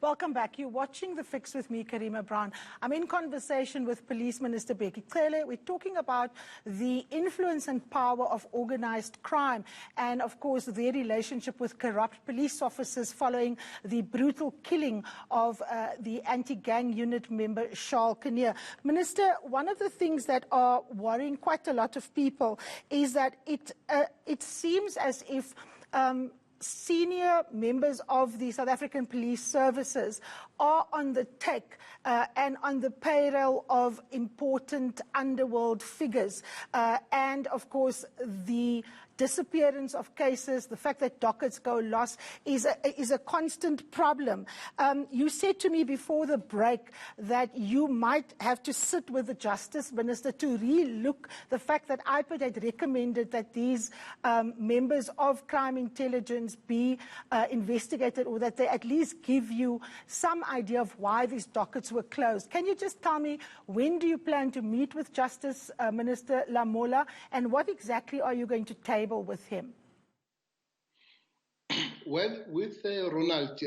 Welcome back. You're watching The Fix with me, Karima Brown. I'm in conversation with Police Minister Becky Cele. We're talking about the influence and power of organised crime and, of course, their relationship with corrupt police officers following the brutal killing of the anti-gang unit member Charles Kinnear. Minister, one of the things that are worrying quite a lot of people is that it seems as if senior members of the South African Police Services are on the take and on the payroll of important underworld figures. And, of course, the disappearance of cases, the fact that dockets go lost is a constant problem. You said to me before the break that you might have to sit with the Justice Minister to re-look the fact that IPID had recommended that these members of crime intelligence be investigated, or that they at least give you some idea of why these dockets were closed. Can you just tell me, when do you plan to meet with Justice Minister Lamola, and what exactly are you going to table with him? Well, with Ronald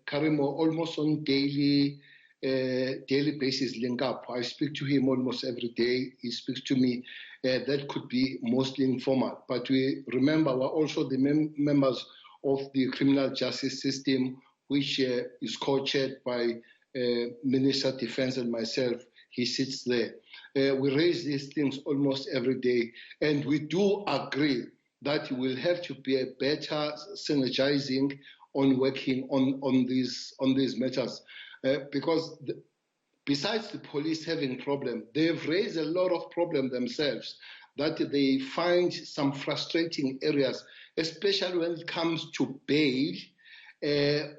Karimo, almost on daily basis link up. I speak to him almost every day. He speaks to me. That could be mostly informal. But we remember we're also the members of the criminal justice system, which is co-chaired by Minister of Defense and myself. He sits there. We raise these things almost every day, and we do agree that will have to be a better synergizing on working on these matters, because besides the police having problem, they've raised a lot of problem themselves, that they find some frustrating areas, especially when it comes to bail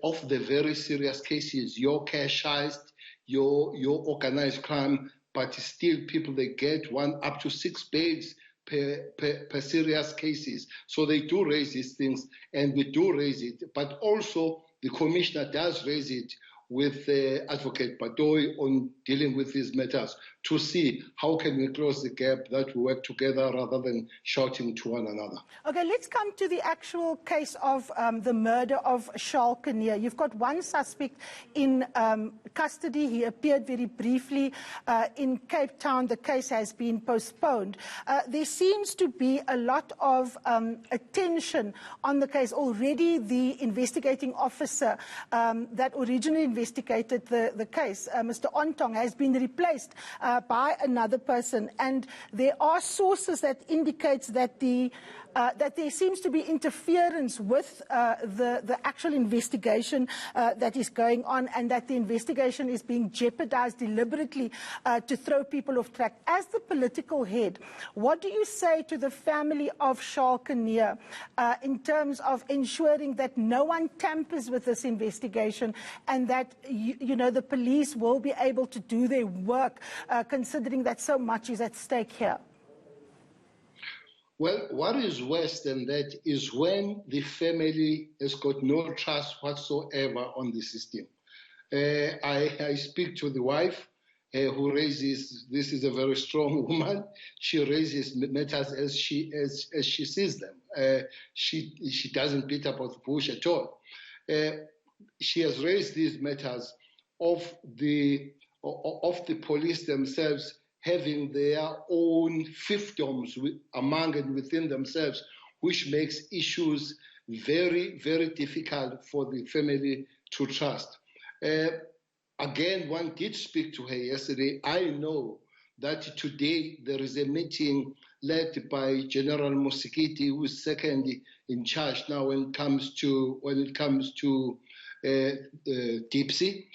of the very serious cases, your cash heist, your organized crime, but still people, they get 1 up to 6 bails per serious cases. So they do raise these things, and we do raise it. But also the Commissioner does raise it with Advocate Batoy on dealing with these matters to see how can we close the gap, that we work together rather than shouting to one another. Okay, let's come to the actual case of the murder of Charles Kinnear. You've got one suspect in custody. He appeared very briefly in Cape Town. The case has been postponed. There seems to be a lot of attention on the case. Already the investigating officer that originally investigated the case, Mr. Ontong, has been replaced by another person, and there are sources that indicates that that there seems to be interference with the actual investigation that is going on, and that the investigation is being jeopardized deliberately to throw people off track. As the political head, what do you say to the family of Charles Kinnear in terms of ensuring that no one tampers with this investigation, and that the police will be able to do their work, considering that so much is at stake here? Well, what is worse than that is when the family has got no trust whatsoever on the system. I speak to the wife who raises, this is a very strong woman, she raises matters as she sees them. She doesn't beat about the bush at all. She has raised these matters of the police themselves having their own fiefdoms among and within themselves, which makes issues very, very difficult for the family to trust. Again, one did speak to her yesterday. I know that today there is a meeting led by General Musikiti, who is second in charge now when it comes to Deep Sea,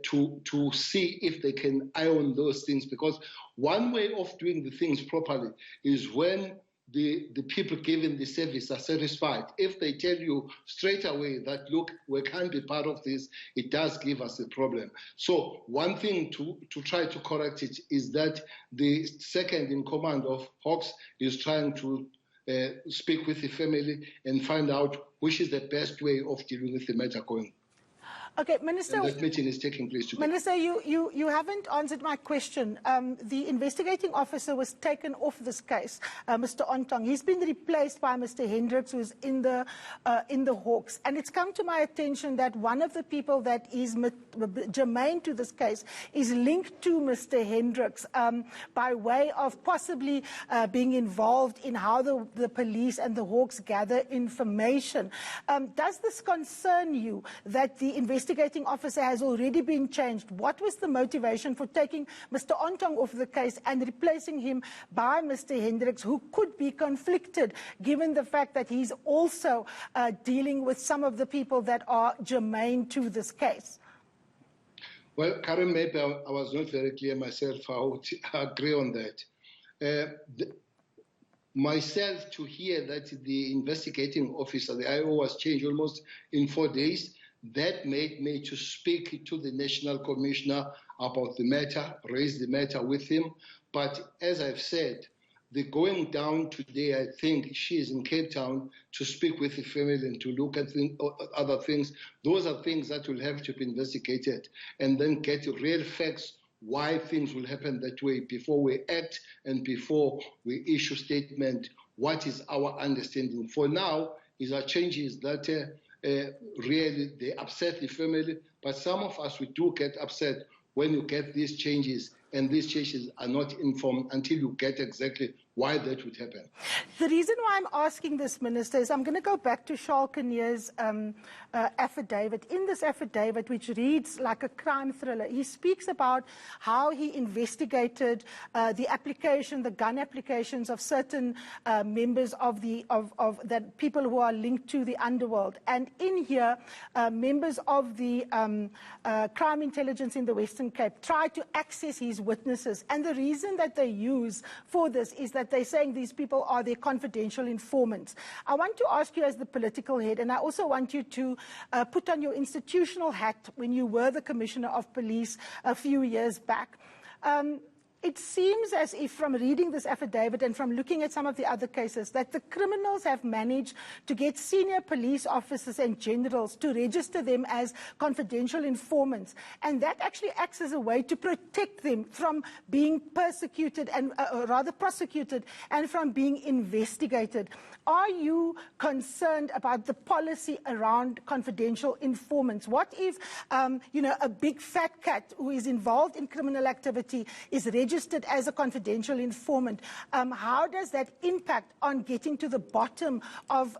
to see if they can iron those things, because one way of doing the things properly is when the people given the service are satisfied. If they tell you straight away that, look, we can't be part of this, it does give us a problem. So one thing to try to correct it is that the second in command of Hawks is trying to speak with the family and find out which is the best way of dealing with the matter going. Okay, Minister. And that meeting is taking place today. Minister, you haven't answered my question. The investigating officer was taken off this case, Mr. Ontong. He's been replaced by Mr. Hendricks, who's in the Hawks. And it's come to my attention that one of the people that is germane to this case is linked to Mr. Hendricks by way of possibly being involved in how the police and the Hawks gather information. Does this concern you that the investigating officer has already been changed? What was the motivation for taking Mr. Ontong off the case and replacing him by Mr. Hendricks, who could be conflicted given the fact that he's also dealing with some of the people that are germane to this case? Well, Karen, maybe I was not very clear myself. I would agree on that. Myself, to hear that the investigating officer, the IO, was changed almost in 4 days, that made me to speak to the National Commissioner about the matter, raise the matter with him. But as I've said, the going down today, I think she is in Cape Town to speak with the family and to look at other things. Those are things that will have to be investigated and then get real facts why things will happen that way before we act and before we issue statement. What is our understanding? For now, is our changes that really they upset the family, but some of us, we do get upset when you get these changes, and these changes are not informed until you get exactly why that would happen. The reason why I'm asking this, Minister, is I'm going to go back to Charles Kinnear's affidavit. In this affidavit, which reads like a crime thriller, he speaks about how he investigated the application, the gun applications of certain members of that people who are linked to the underworld. And in here, members of the crime intelligence in the Western Cape tried to access his witnesses. And the reason that they use for this is that they're saying these people are their confidential informants. I want to ask you as the political head, and I also want you to put on your institutional hat when you were the Commissioner of Police a few years back. It seems as if from reading this affidavit and from looking at some of the other cases that the criminals have managed to get senior police officers and generals to register them as confidential informants. And that actually acts as a way to protect them from being persecuted and rather prosecuted and from being investigated. Are you concerned about the policy around confidential informants? What if, a big fat cat who is involved in criminal activity is registered as a confidential informant? How does that impact on getting to the bottom of,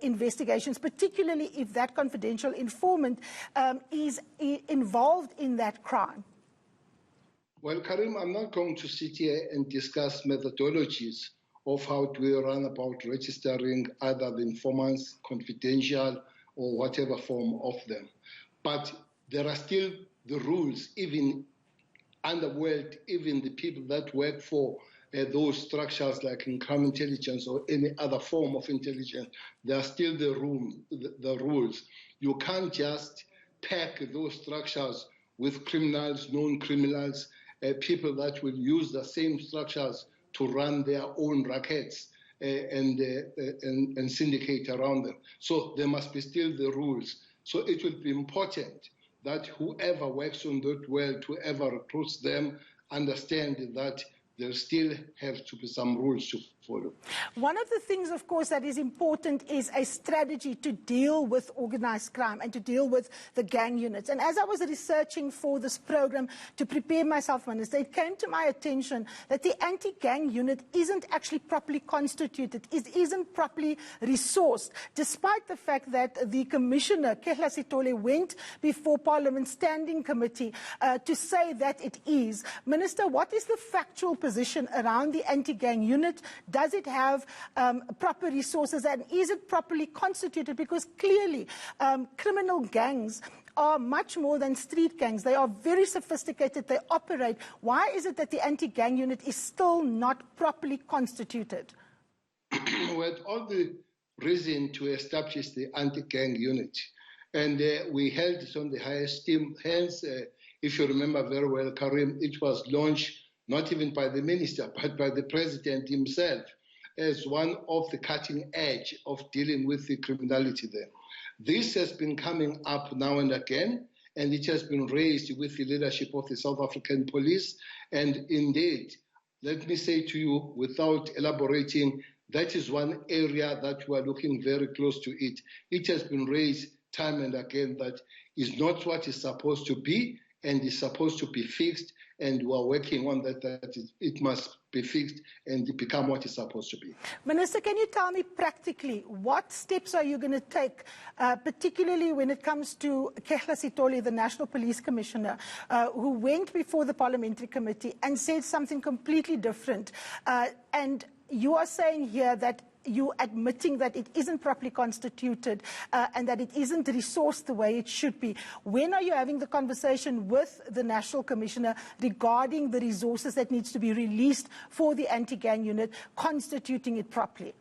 investigations, particularly if that confidential informant is involved in that crime? Well, Karim, I'm not going to sit here and discuss methodologies of how do we run about registering either the informants, confidential, or whatever form of them. But there are still the rules, even underworld, even the people that work for those structures like in crime intelligence or any other form of intelligence, there are still the rules. You can't just pack those structures with criminals, known criminals, people that will use the same structures to run their own rackets and syndicate around them. So there must be still the rules. So it will be important that whoever works on that world, whoever recruits them, understand that there still have to be some rules to follow. One of the things, of course, that is important is a strategy to deal with organized crime and to deal with the gang units. And as I was researching for this program to prepare myself, Minister, it came to my attention that the anti-gang unit isn't actually properly constituted, it isn't properly resourced, despite the fact that the Commissioner, Kehla Sitole, went before Parliament's Standing Committee to say that it is. Minister, what is the factual position around the anti-gang unit? Does it have proper resources, and is it properly constituted? Because clearly criminal gangs are much more than street gangs. They are very sophisticated, they operate. Why is it that the anti-gang unit is still not properly constituted? Well, all the reason to establish the anti-gang unit, and we held it on the highest esteem. Hence, if you remember very well, Karim, it was launched not even by the minister, but by the president himself. as one of the cutting edge of dealing with the criminality there. This has been coming up now and again, and it has been raised with the leadership of the South African police. And indeed, let me say to you, without elaborating, that is one area that we are looking very close to it. It has been raised time and again that is not what is supposed to be and is supposed to be fixed, and we are working on that, it must be fixed and become what it's supposed to be. Minister, can you tell me practically what steps are you going to take, particularly when it comes to Kehla Sitole, the National Police Commissioner, who went before the Parliamentary Committee and said something completely different, and you are saying here that you admitting that it isn't properly constituted and that it isn't resourced the way it should be. When are you having the conversation with the National Commissioner regarding the resources that needs to be released for the anti-gang unit, constituting it properly?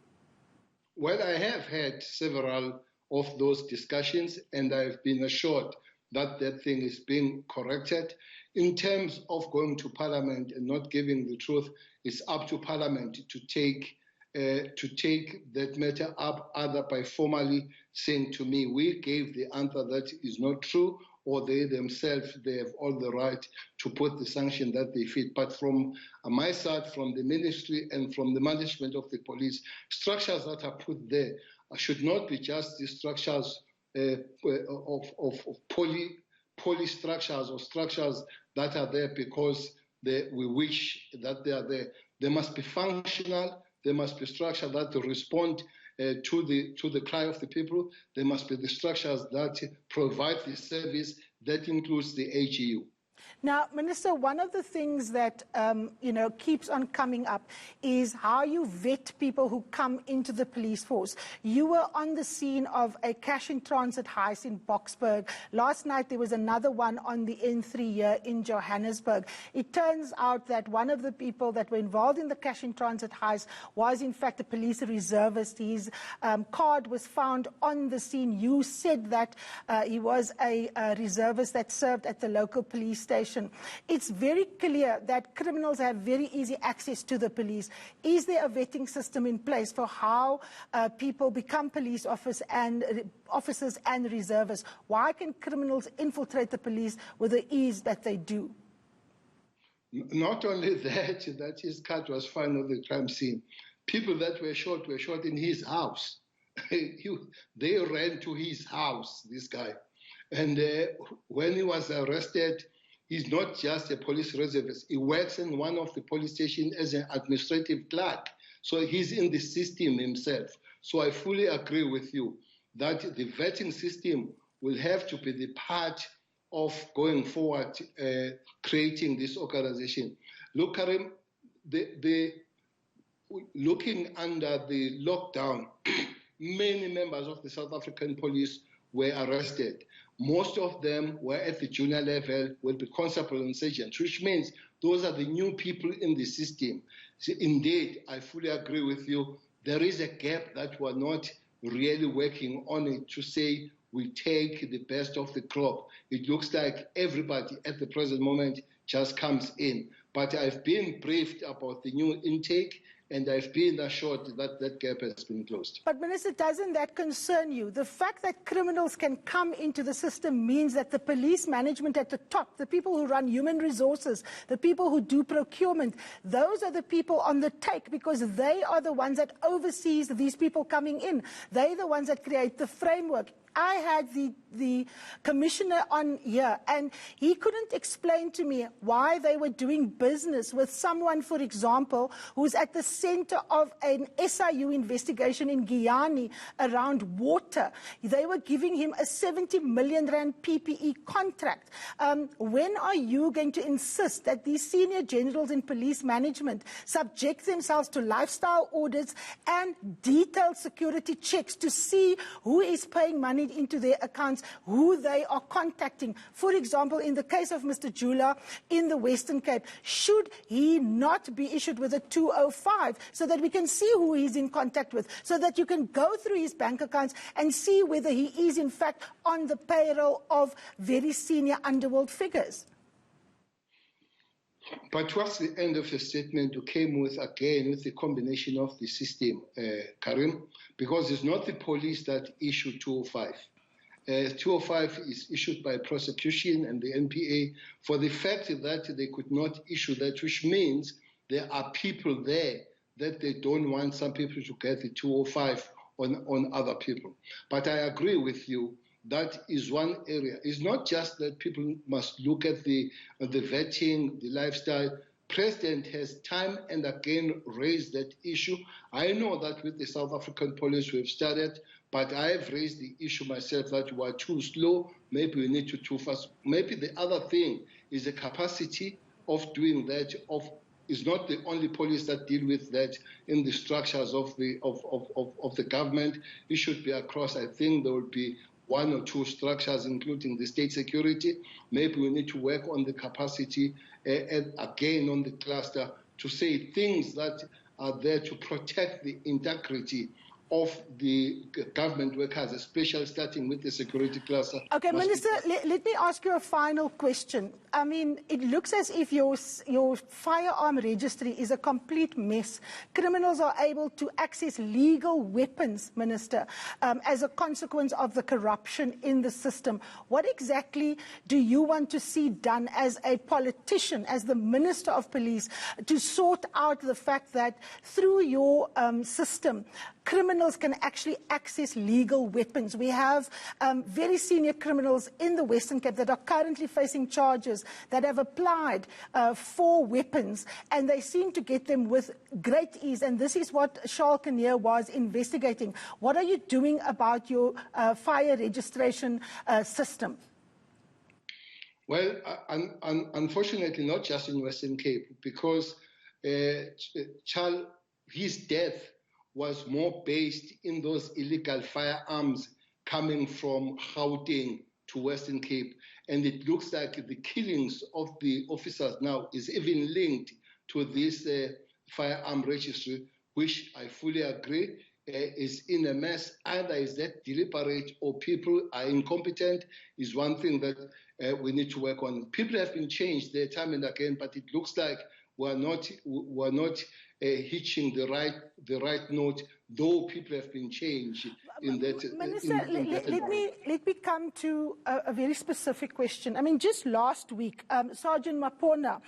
Well, I have had several of those discussions, and I've been assured that that thing is being corrected. In terms of going to Parliament and not giving the truth, it's up to Parliament to take that matter up, either by formally saying to me, we gave the answer that is not true, or they themselves, they have all the right to put the sanction that they fit. But from my side, from the ministry and from the management of the police, structures that are put there should not be just the structures of poly structures or structures that are there because we wish that they are there. They must be functional. There must be structures that respond to the cry of the people. There must be the structures that provide the service. That includes the AGU. Now, Minister, one of the things that keeps on coming up is how you vet people who come into the police force. You were on the scene of a cash-in-transit heist in Boksburg. Last night there was another one on the N3 here in Johannesburg. It turns out that one of the people that were involved in the cash-in-transit heist was in fact a police reservist. His card was found on the scene. You said that he was a reservist that served at the local police station. It's very clear that criminals have very easy access to the police. Is there a vetting system in place for how people become police officers and reservists? Why can criminals infiltrate the police with the ease that they do? Not only that his card was found on the crime scene. People that were shot in his house. They ran to his house, this guy. And when he was arrested, he's not just a police reservist. He works in one of the police stations as an administrative clerk. So he's in the system himself. So I fully agree with you that the vetting system will have to be the part of going forward, creating this organization. Look, Karim, looking under the lockdown, many members of the South African police were arrested. Most of them were at the junior level, will be constable and sergeant, which means those are the new people in the system. So indeed, I fully agree with you. There is a gap that we're not really working on it to say we take the best of the crop. It looks like everybody at the present moment just comes in. But I've been briefed about the new intake, and I've been assured that that gap has been closed. But, Minister, doesn't that concern you? The fact that criminals can come into the system means that the police management at the top, the people who run human resources, the people who do procurement, those are the people on the take because they are the ones that oversees these people coming in. They're the ones that create the framework. I had the commissioner on here, and he couldn't explain to me why they were doing business with someone, for example, who's at the center of an SIU investigation in Guyana around water. They were giving him a 70 million rand PPE contract. When are you going to insist that these senior generals in police management subject themselves to lifestyle audits and detailed security checks to see who is paying money into their accounts, who they are contacting? For example, in the case of Mr. Jula in the Western Cape, should he not be issued with a 205 so that we can see who he's in contact with, so that you can go through his bank accounts and see whether he is in fact on the payroll of very senior underworld figures? But towards the end of your statement, you came with, again, with the combination of the system, Karim, because it's not the police that issue 205. 205 is issued by prosecution and the NPA for the fact that they could not issue that, which means there are people there that they don't want some people to get the 205 on other people. But I agree with you. That is one area. It's not just that people must look at the vetting, the lifestyle. President has time and again raised that issue. I know that with the South African police we've started, but I have raised the issue myself that we are too slow. Maybe we need to too fast. Maybe the other thing is the capacity of doing that. Is not the only police that deal with that in the structures of the government. It should be across. I think there will be one or two structures, including the state security. Maybe we need to work on the capacity and again on the cluster to say things that are there to protect the integrity of the government workers, especially starting with the security cluster. Okay, Minister, let me ask you a final question. I mean, it looks as if your firearm registry is a complete mess. Criminals are able to access legal weapons, Minister, as a consequence of the corruption in the system. What exactly do you want to see done as a politician, as the Minister of Police, to sort out the fact that through your system, criminals can actually access legal weapons? We have very senior criminals in the Western Cape that are currently facing charges that have applied for weapons, and they seem to get them with great ease. And this is what Charles Kinnear was investigating. What are you doing about your fire registration system? Well, unfortunately, not just in Western Cape, because Charles, his death was more based in those illegal firearms coming from Gauteng to Western Cape. And it looks like the killings of the officers now is even linked to this firearm registry, which I fully agree is in a mess. Either is that deliberate or people are incompetent is one thing that we need to work on. People have been changed there time and again, but it looks like we're not hitching the right note, though people have been changed in that. Minister, let me come to a very specific question. I mean, just last week, Sergeant Mapona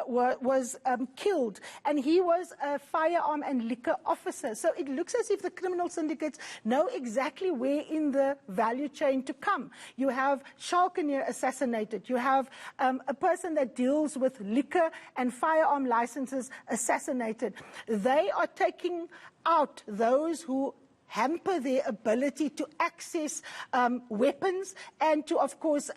was killed, and he was a firearm and liquor officer. So it looks as if the criminal syndicates know exactly where in the value chain to come. You have Charles Kinnear assassinated. You have a person that deals with liquor and firearm licenses assassinated. They are taking out those who hamper their ability to access weapons and to, of course,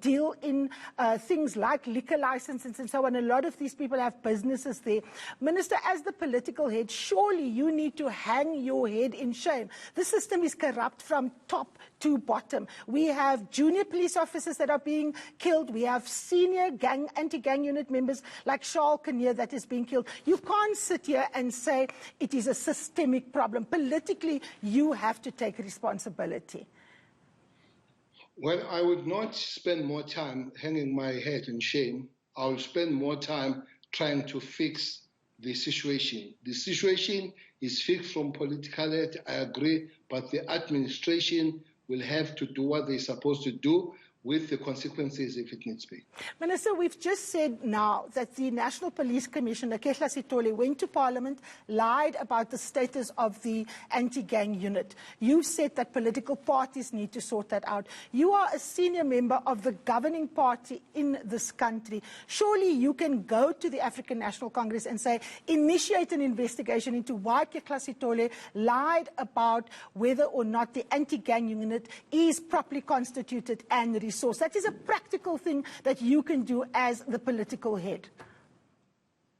deal in things like liquor licenses and so on. A lot of these people have businesses there. Minister, as the political head, surely you need to hang your head in shame. The system is corrupt from top to bottom. We have junior police officers that are being killed. We have senior anti-gang unit members like Charles Kinnear that is being killed. You can't sit here and say it is a systemic problem. Politically, you have to take responsibility. Well, I would not spend more time hanging my head in shame. I will spend more time trying to fix the situation. The situation is fixed from political head, I agree, but the administration will have to do what they're supposed to do with the consequences if it needs to be. Minister, we've just said now that the National Police Commissioner, Kehla Sitole, went to Parliament, lied about the status of the anti-gang unit. You said that political parties need to sort that out. You are a senior member of the governing party in this country. Surely you can go to the African National Congress and say, initiate an investigation into why Kehla Sitole lied about whether or not the anti-gang unit is properly constituted and resourced. That is a practical thing that you can do as the political head.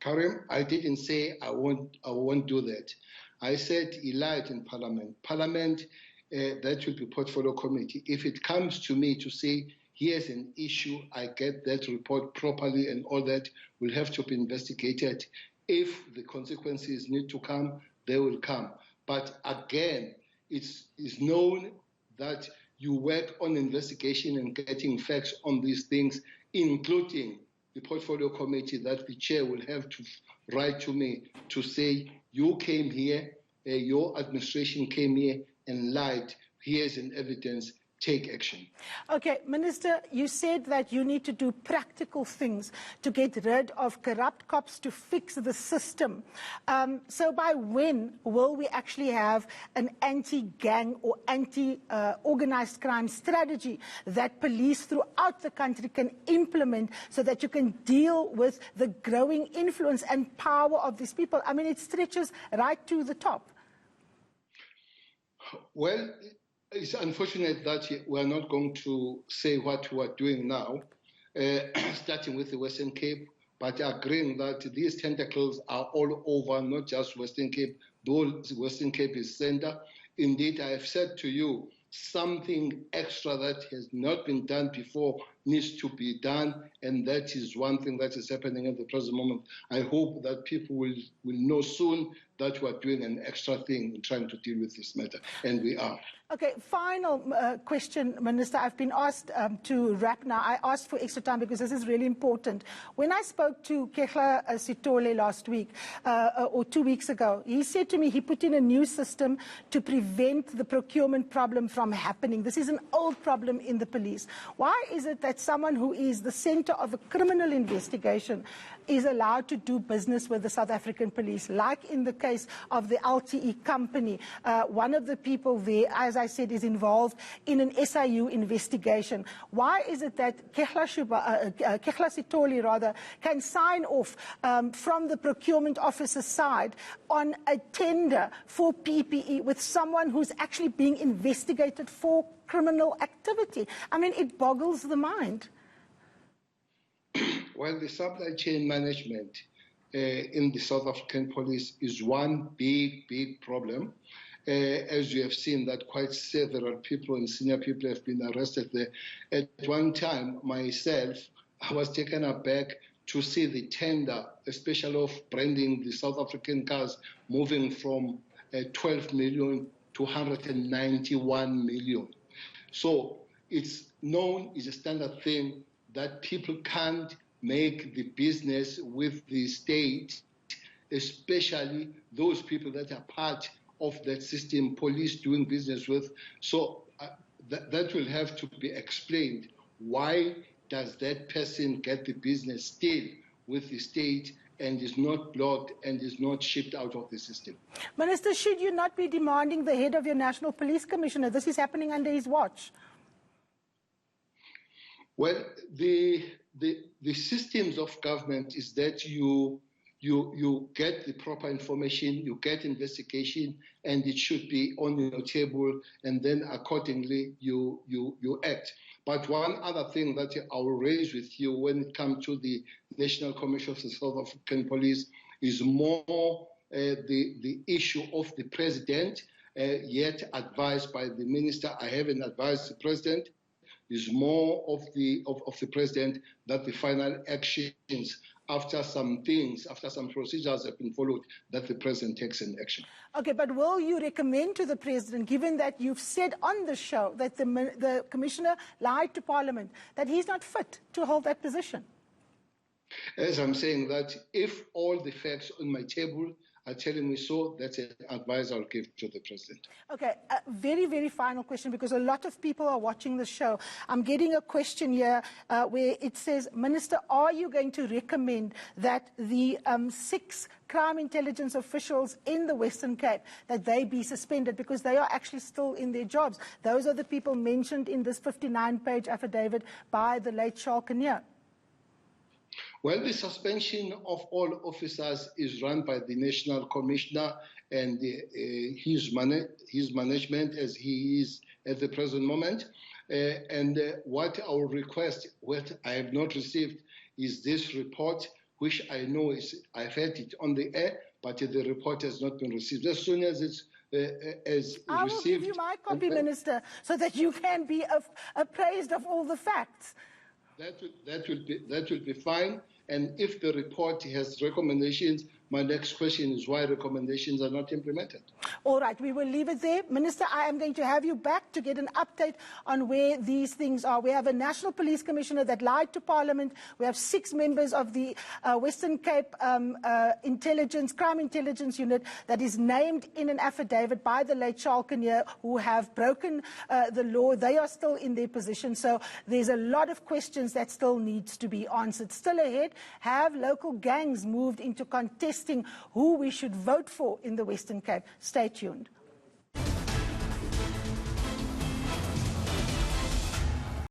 Karim, I didn't say I won't do that. I said he lied in Parliament. Parliament, that will be portfolio committee. If it comes to me to say here's an issue, I get that report properly and all that will have to be investigated. If the consequences need to come, they will come. But again, it's known that you work on investigation and getting facts on these things, including the portfolio committee that the chair will have to write to me to say, you came here, your administration came here and lied. Here's an evidence. Take action. Okay, Minister, you said that you need to do practical things to get rid of corrupt cops to fix the system. So by when will we actually have an anti-gang or anti-organized crime strategy that police throughout the country can implement so that you can deal with the growing influence and power of these people? I mean, it stretches right to the top. Well, it's unfortunate that we're not going to say what we are doing now, starting with the Western Cape, but agreeing that these tentacles are all over, not just Western Cape, though Western Cape is center. Indeed, I have said to you, something extra that has not been done before needs to be done, and that is one thing that is happening at the present moment. I hope that people will know soon that we are doing an extra thing in trying to deal with this matter, and we are. Okay, final question, Minister. I've been asked to wrap now. I asked for extra time because this is really important. When I spoke to Kehla Sitole last week, or 2 weeks ago, he said to me he put in a new system to prevent the procurement problem from happening. This is an old problem in the police. Why is it that someone who is the center of a criminal investigation is allowed to do business with the South African police, like in the case of the LTE company? One of the people there, as I said, is involved in an SIU investigation. Why is it that Kehla Sitole can sign off from the procurement officer's side on a tender for PPE with someone who's actually being investigated for criminal activity? I mean, it boggles the mind. Well, the supply chain management in the South African police is one big problem. As you have seen, that quite several people and senior people have been arrested there. At one time, myself, I was taken aback to see the tender, especially of branding the South African cars, moving from 12 million to 191 million. So it's known, it's a standard thing that people can't make the business with the state, especially those people that are part of that system, police doing business with. So that will have to be explained. Why does that person get the business still with the state and is not blocked and is not shipped out of the system? Minister, should you not be demanding the head of your National Police Commissioner? This is happening under his watch. Well, the systems of government is that you get the proper information, you get investigation, and it should be on your table, and then accordingly you act. But one other thing that I will raise with you when it comes to the National Commission of the South African Police is more the issue of the president, yet advised by the minister. I haven't advised the president. Is more of the president that the final actions, after some procedures have been followed, that the president takes an action. Okay, but will you recommend to the president, given that you've said on the show that the commissioner lied to Parliament, that he's not fit to hold that position? As I'm saying that if all the facts on my table are telling me so, that's an advice I'll give to the president. Okay, a very final question, because a lot of people are watching the show. I'm getting a question here where it says, Minister, are you going to recommend that the 6 crime intelligence officials in the Western Cape, that they be suspended because they are actually still in their jobs? Those are the people mentioned in this 59-page affidavit by the late Charles Kinnear. Well, the suspension of all officers is run by the National Commissioner and his management as he is at the present moment. What I will request, what I have not received, is this report, which I know I've had it on the air, but the report has not been received. As soon as it's received, I will give you my copy, Minister, so that you can be appraised of all the facts. That will be fine. And if the report has recommendations, my next question is why recommendations are not implemented. All right, we will leave it there. Minister, I am going to have you back to get an update on where these things are. We have a National Police Commissioner that lied to Parliament. We have 6 members of the Western Cape Crime Intelligence Unit that is named in an affidavit by the late Charles Kinnear who have broken the law. They are still in their position. So there's a lot of questions that still needs to be answered. Still ahead, have local gangs moved into contesting who we should vote for in the Western Cape? Stay tuned.